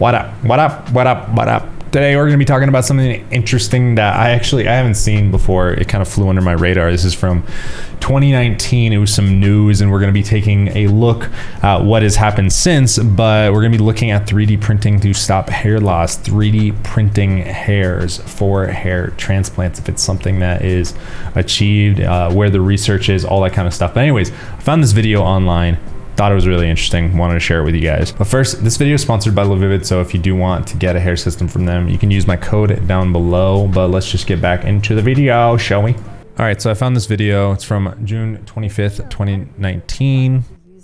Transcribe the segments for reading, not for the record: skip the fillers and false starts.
What up? What up? What up? What up? Today we're going to be talking about something interesting that I haven't seen before. It kind of flew under my radar. This is from 2019. It was some news, and we're going to be taking a look at what has happened since, but we're going to be looking at 3D printing to stop hair loss, 3D printing hairs for hair transplants, if it's something that is achieved, where the research is, all that kind of stuff. But anyways, I found this video online. Thought it was really interesting, wanted to share it with you guys. But first, this video is sponsored by Levivid, so if you do want to get a hair system from them, you can use my code down below. But let's just get back into the video, shall we? All right, so I found this video. It's from June 25th, 2019.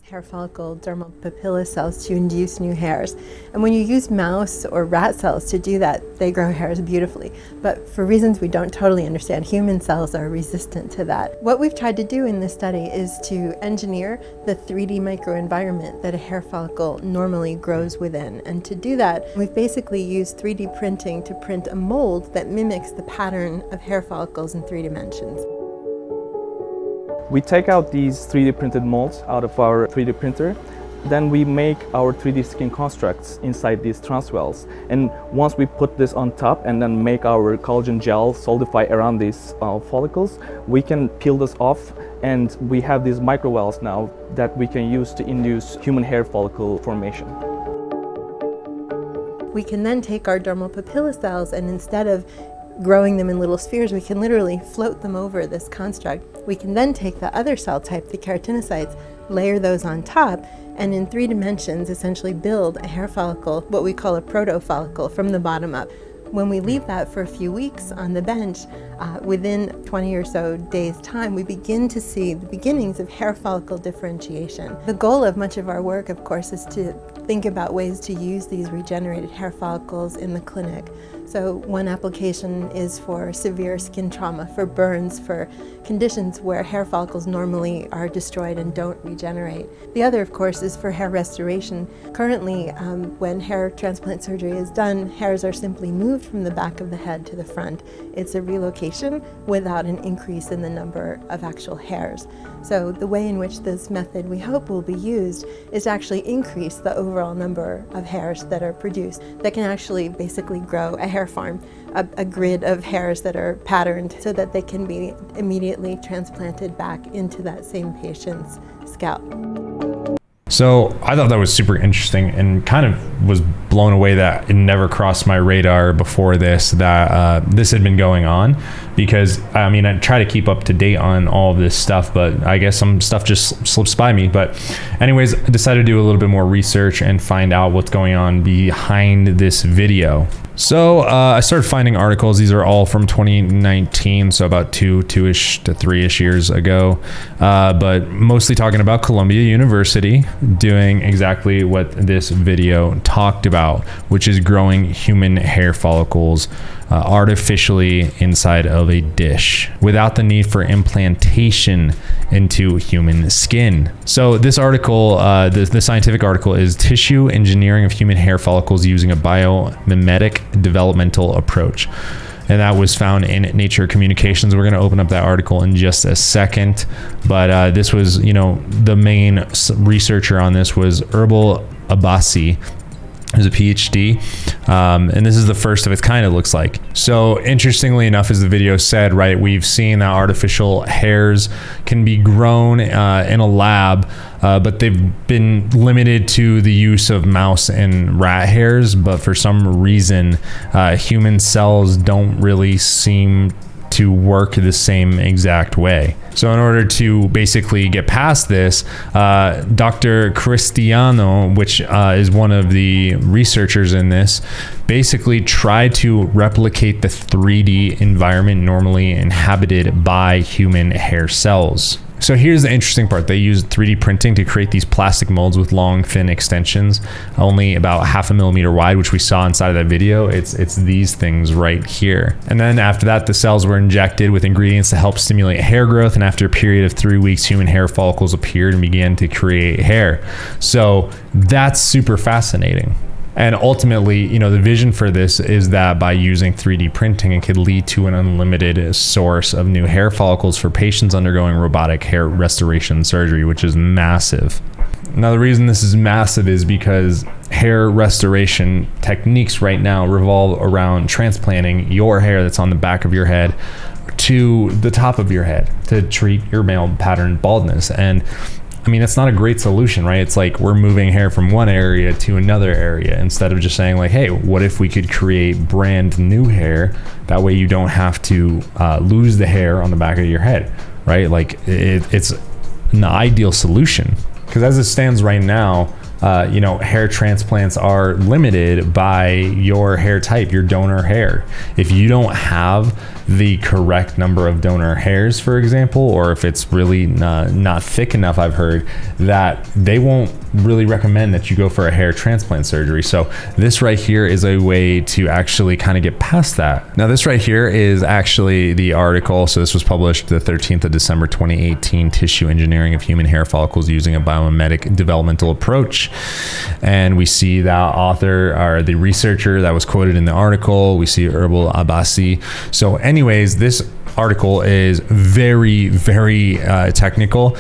Hair follicle dermal papilla cells to induce new hairs. And when you use mouse or rat cells to do that, they grow hairs beautifully. But for reasons we don't totally understand, human cells are resistant to that. What we've tried to do in this study is to engineer the 3D microenvironment that a hair follicle normally grows within. And to do that, we've basically used 3D printing to print a mold that mimics the pattern of hair follicles in 3 dimensions. We take out these 3D printed molds out of our 3D printer, then we make our 3D skin constructs inside these transwells. And once we put this on top and then make our collagen gel solidify around these follicles, we can peel this off, and we have these microwells now that we can use to induce human hair follicle formation. We can then take our dermal papilla cells, and instead of growing them in little spheres, we can literally float them over this construct. We can then take the other cell type, the keratinocytes, layer those on top, and in 3 dimensions essentially build a hair follicle, what we call a proto-follicle, from the bottom up. When we leave that for a few weeks on the bench, within 20 or so days' time, we begin to see the beginnings of hair follicle differentiation. The goal of much of our work, of course, is to think about ways to use these regenerated hair follicles in the clinic. So one application is for severe skin trauma, for burns, for conditions where hair follicles normally are destroyed and don't regenerate. The other, of course, is for hair restoration. Currently, when hair transplant surgery is done, hairs are simply moved from the back of the head to the front. It's a relocation without an increase in the number of actual hairs. So the way in which this method, we hope, will be used is to actually increase the overall number of hairs that are produced, that can actually basically grow a hair farm, a grid of hairs that are patterned so that they can be immediately transplanted back into that same patient's scalp. So I thought that was super interesting, and kind of was blown away that it never crossed my radar before this, that this had been going on. Because I mean, I try to keep up to date on all of this stuff, but I guess some stuff just slips by me. But anyways, I decided to do a little bit more research and find out what's going on behind this video. So I started finding articles. These are all from 2019, so about two-ish to 3-ish years ago, but mostly talking about Columbia University doing exactly what this video talked about, which is growing human hair follicles artificially inside of a dish without the need for implantation into human skin. So this article, the scientific article, is Tissue Engineering of Human Hair Follicles Using a Biomimetic Developmental Approach. And that was found in Nature Communications. We're going to open up that article in just a second. But this was, the main researcher on this was Herbal Abbasi, who's a PhD, and this is the first of its kind, it looks like. So interestingly enough, as the video said, right, we've seen that artificial hairs can be grown in a lab, but they've been limited to the use of mouse and rat hairs, but for some reason, human cells don't really seem to work the same exact way. So in order to basically get past this, Dr. Cristiano, which is one of the researchers in this, basically tried to replicate the 3D environment normally inhabited by human hair cells. So here's the interesting part. They used 3D printing to create these plastic molds with long, thin extensions, only about 0.5 millimeter wide, which we saw inside of that video. It's these things right here. And then after that, the cells were injected with ingredients to help stimulate hair growth. And after a period of 3 weeks, human hair follicles appeared and began to create hair. So that's super fascinating. And ultimately, the vision for this is that by using 3D printing, it could lead to an unlimited source of new hair follicles for patients undergoing robotic hair restoration surgery, which is massive. Now, the reason this is massive is because hair restoration techniques right now revolve around transplanting your hair that's on the back of your head to the top of your head to treat your male pattern baldness. And I mean, that's not a great solution, right? It's like we're moving hair from one area to another area instead of just saying like, hey, what if we could create brand new hair? That way you don't have to lose the hair on the back of your head, right? Like it's an ideal solution, because as it stands right now, you know, hair transplants are limited by your hair type, your donor hair. If you don't have the correct number of donor hairs, for example, or if it's really not thick enough, I've heard that they won't really recommend that you go for a hair transplant surgery. So this right here is a way to actually kind of get past that. Now this right here is actually the article. So this was published the 13th of December 2018, Tissue Engineering of Human Hair Follicles Using a Biomimetic Developmental Approach. And we see that author, or the researcher that was quoted in the article. We see Erbil Abbasi. So anyways, this article is very, very technical.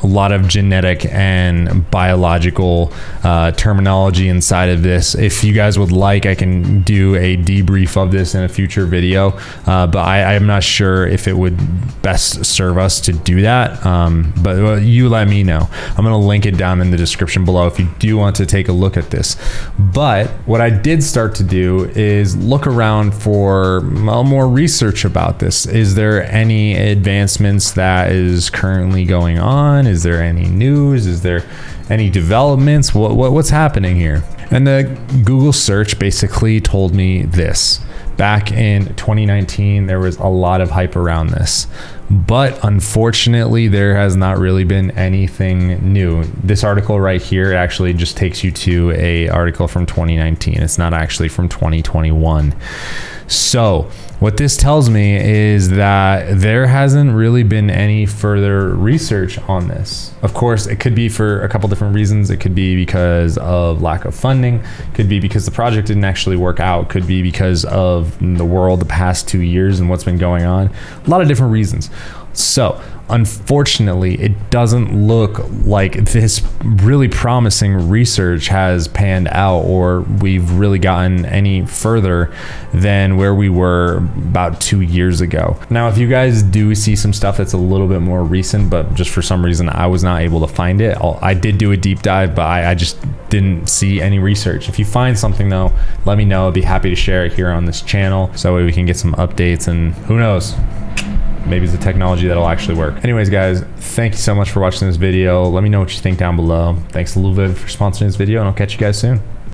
A lot of genetic and biological terminology inside of this. If you guys would like, I can do a debrief of this in a future video, but I'm not sure if it would best serve us to do that. But you let me know. I'm going to link it down in the description below if you do want to take a look at this. But what I did start to do is look around for more research about this. Is there any advancements that is currently going on? Is there any news? Is there any developments? What's happening here? And the Google search basically told me this. Back in 2019, there was a lot of hype around this, but unfortunately, there has not really been anything new. This article right here actually just takes you to a article from 2019. It's not actually from 2021. So what this tells me is that there hasn't really been any further research on this. Of course, it could be for a couple different reasons. It could be because of lack of funding, could be because the project didn't actually work out, could be because of the world the past 2 years and what's been going on. A lot of different reasons. So unfortunately, it doesn't look like this really promising research has panned out, or we've really gotten any further than where we were about 2 years ago. Now, if you guys do see some stuff that's a little bit more recent, but just for some reason I was not able to find it, I did do a deep dive, but I just didn't see any research. If you find something though, let me know. I'd be happy to share it here on this channel, so that way we can get some updates, and who knows, maybe it's a technology that'll actually work. Anyways, guys, thank you so much for watching this video. Let me know what you think down below. Thanks to Luvid for sponsoring this video, and I'll catch you guys soon.